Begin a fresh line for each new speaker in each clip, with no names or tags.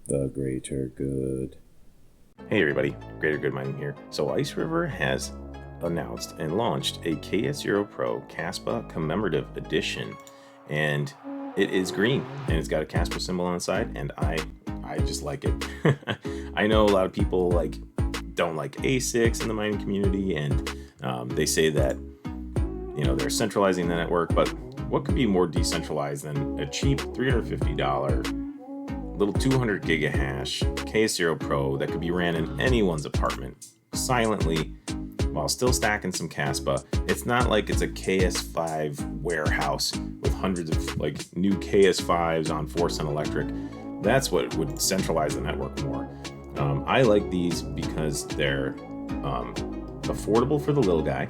the greater good.
Hey everybody, Greater Good Mining here. So Iceriver has announced and launched a KS0 Pro Kaspa Commemorative Edition, and it is green and it's got a Kaspa symbol on the side, and I just like it. I know a lot of people don't like ASICs in the mining community, and they say that they're centralizing the network, but what could be more decentralized than a cheap $350 little 200 gigahash KS0 Pro that could be ran in anyone's apartment silently while still stacking some Kaspa? It's not like it's a KS5 warehouse with hundreds of new KS5s on 4-cent electric. That's what would centralize the network more. I like these because they're affordable for the little guy.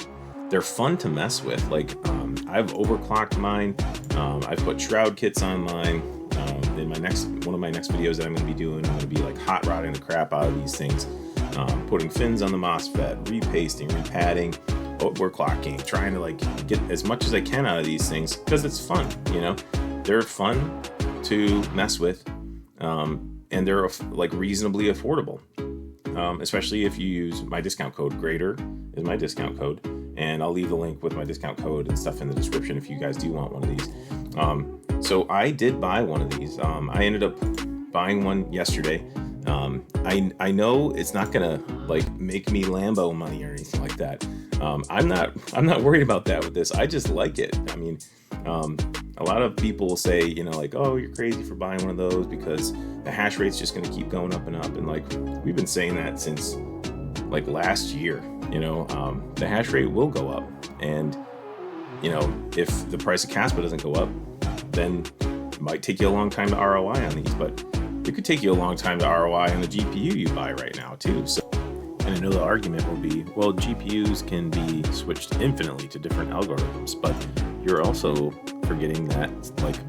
They're fun to mess with. I've overclocked mine. I've put shroud kits on mine. In one of my next videos that I'm going to be doing, I'm going to be hot rodding the crap out of these things, putting fins on the MOSFET, repasting, repadding, overclocking, trying to get as much as I can out of these things because it's fun. They're fun to mess with, and they're reasonably affordable, especially if you use my discount code. Greater is my discount code, and I'll leave the link with my discount code and stuff in the description if you guys do want one of these. So I did buy one of these. I ended up buying one yesterday. I know it's not gonna make me Lambo money or anything like that. I'm not worried about that with this. I just like it. I mean, a lot of people will say, oh, you're crazy for buying one of those because the hash rate's just gonna keep going up and up. And we've been saying that since last year. The hash rate will go up, and if the price of Kaspa doesn't go up, then it might take you a long time to ROI on these, but it could take you a long time to ROI on the GPU you buy right now too. So, and I know the argument will be, well, GPUs can be switched infinitely to different algorithms, but you're also forgetting that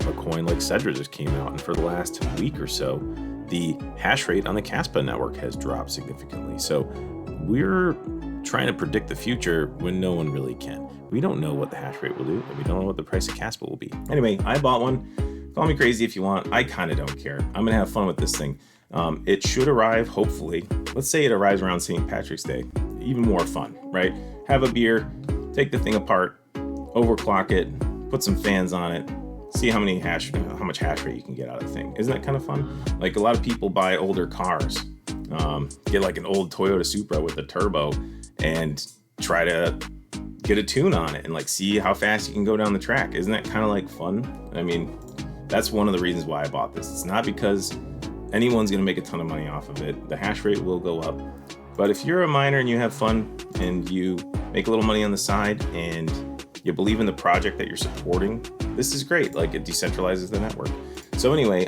a coin like Sedra just came out, and for the last week or so, the hash rate on the Kaspa network has dropped significantly. So we're trying to predict the future when no one really can. We don't know what the hash rate will do, and we don't know what the price of Kaspa will be. Anyway, I bought one. Call me crazy if you want. I kind of don't care. I'm gonna have fun with this thing. It should arrive, hopefully. Let's say it arrives around St. Patrick's Day. Even more fun, right? Have a beer, take the thing apart, overclock it, put some fans on it, see how much hash rate you can get out of the thing. Isn't that kind of fun? A lot of people buy older cars, get an old Toyota Supra with a turbo, and try to get a tune on it and see how fast you can go down the track. Isn't that kind of fun? I mean, that's one of the reasons why I bought this. It's not because anyone's going to make a ton of money off of it. The hash rate will go up. But if you're a miner and you have fun and you make a little money on the side and you believe in the project that you're supporting, this is great. It decentralizes the network. So anyway,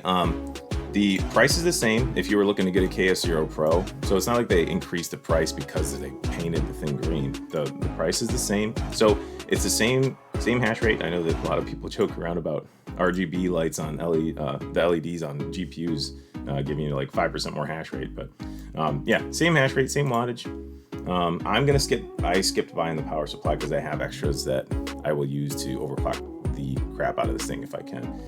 the price is the same if you were looking to get a KS0 Pro. So it's not like they increased the price because they painted the thing green. The price is the same. So it's the same hash rate. I know that a lot of people joke around about RGB lights on the LEDs on GPUs giving you 5% more hash rate. But yeah, same hash rate, same wattage. I skipped buying the power supply because I have extras that I will use to overclock the crap out of this thing if I can.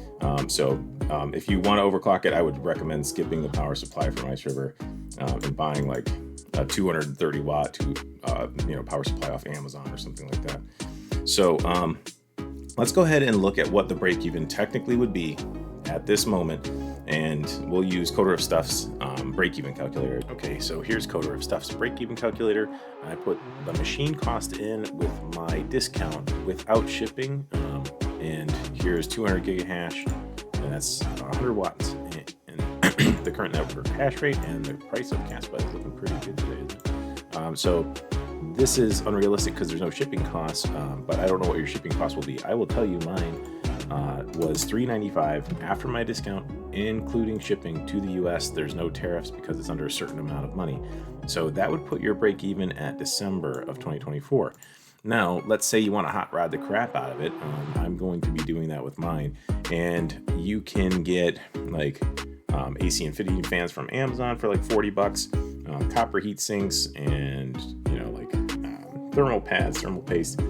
If you want to overclock it, I would recommend skipping the power supply from Iceriver and buying a 230 watt power supply off Amazon or something like that. So let's go ahead and look at what the break-even technically would be at this moment, and we'll use Coder of Stuff's break-even calculator. Okay, so here's Coder of Stuff's break-even calculator. I put the machine cost in with my discount without shipping, and here's 200 gigahash, and that's 100 watts. And the current network hash rate and the price of Kaspa is looking pretty good today. So this is unrealistic because there's no shipping costs, but I don't know what your shipping cost will be. I will tell you mine was $395 after my discount, including shipping to the US. There's no tariffs because it's under a certain amount of money. So that would put your break even at December of 2024. Now, let's say you want to hot rod the crap out of it. I'm going to be doing that with mine, and you can get AC Infinity Fans from Amazon for $40, copper heat sinks, and thermal pads, thermal paste.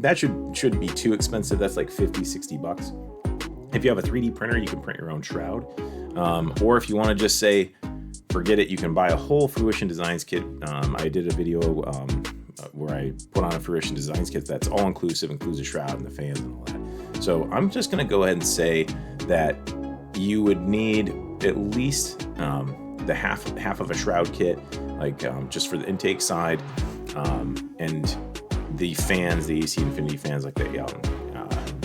That should be too expensive. That's $50-$60. If you have a 3D printer, you can print your own shroud. Or if you want to just say, forget it, you can buy a whole Fruition Designs kit. I did a video where I put on a Fruition Designs kit that's all inclusive, includes a shroud and the fans and all that. So I'm just going to go ahead and say that you would need at least the half of a shroud kit, like just for the intake side, and the fans, the AC Infinity fans, like the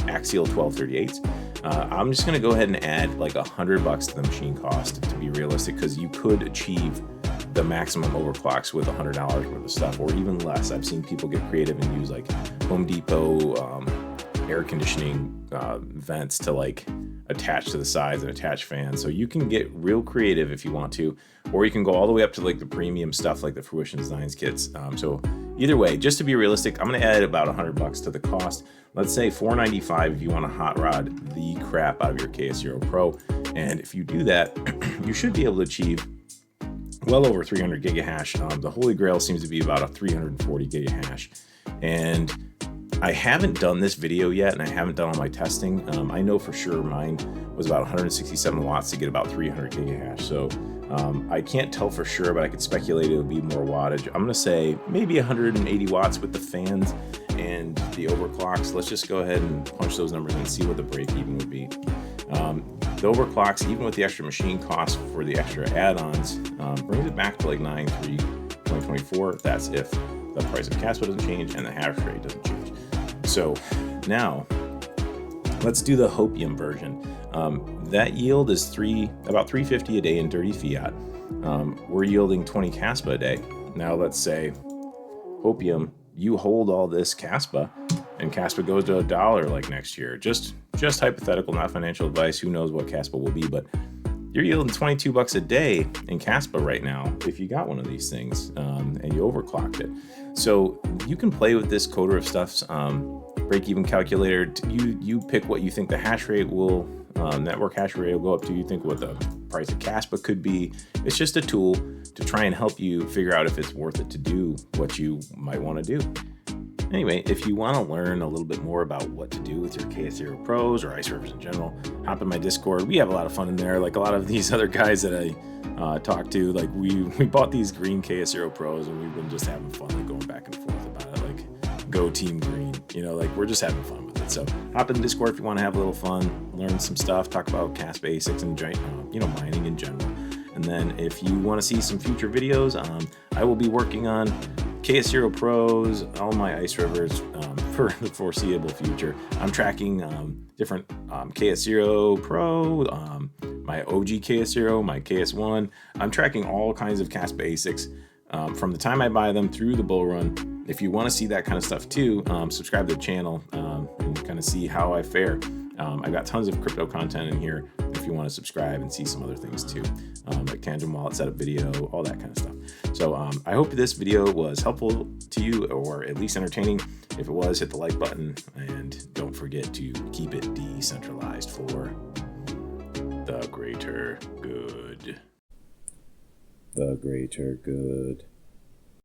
AXIAL 1238s. I'm just going to go ahead and add like $100 to the machine cost to be realistic, because you could achieve the maximum overclocks with $100 worth of stuff, or even less. I've seen people get creative and use like Home Depot air conditioning vents to like attach to the sides and attach fans. So you can get real creative if you want to, or you can go all the way up to like the premium stuff like the Fruition Designs kits. So either way, just to be realistic, I'm going to add about $100 to the cost. Let's say $495 if you want to hot rod the crap out of your KS0 Pro. And if you do that, you should be able to achieve well over 300 gigahash. The holy grail seems to be about a 340 gigahash. And I haven't done this video yet, and I haven't done all my testing. I know for sure mine was about 167 watts to get about 300 gigahash. So I can't tell for sure, but I could speculate it would be more wattage. I'm gonna say maybe 180 watts with the fans and the overclocks. Let's just go ahead and punch those numbers and see what the break even would be. The overclocks, even with the extra machine cost for the extra add-ons, brings it back to like 9/3/2024. That's if the price of Kaspa doesn't change and the hash rate doesn't change. So now let's do the Hopium version. That yield is about 350 a day in dirty fiat. We're yielding 20 Kaspa a day. Now let's say Hopium, you hold all this Kaspa, and Kaspa goes to $1 like next year. Just hypothetical, not financial advice. Who knows what Kaspa will be, but you're yielding $22 a day in Kaspa right now if you got one of these things and you overclocked it. So you can play with this coder of stuff's break-even calculator. You pick what you think the hash rate will, network hash rate will go up to. You think what the price of Kaspa could be. It's just a tool to try and help you figure out if it's worth it to do what you might want to do. Anyway, if you want to learn a little bit more about what to do with your KS0 Pros or Icerivers in general, hop in my Discord. We have a lot of fun in there. Like a lot of these other guys that I talk to, like we bought these green KS0 Pros and we've been just having fun, like going back and forth about it, like go team green, like we're just having fun with it. So hop in the Discord if you want to have a little fun, learn some stuff, talk about Kaspa ASICs and mining in general. And then if you want to see some future videos, I will be working on KS0 Pros, all my Icerivers for the foreseeable future. I'm tracking different KS0 Pro, my OG KS0, my KS1. I'm tracking all kinds of Kaspa ASICs from the time I buy them through the bull run. If you want to see that kind of stuff too, subscribe to the channel and kind of see how I fare. I got tons of crypto content in here if you want to subscribe and see some other things too, like Tangem wallet setup video, all that kind of stuff. So I hope this video was helpful to you, or at least entertaining. If it was, hit the like button, and don't forget to keep it decentralized for the greater good.
The greater good.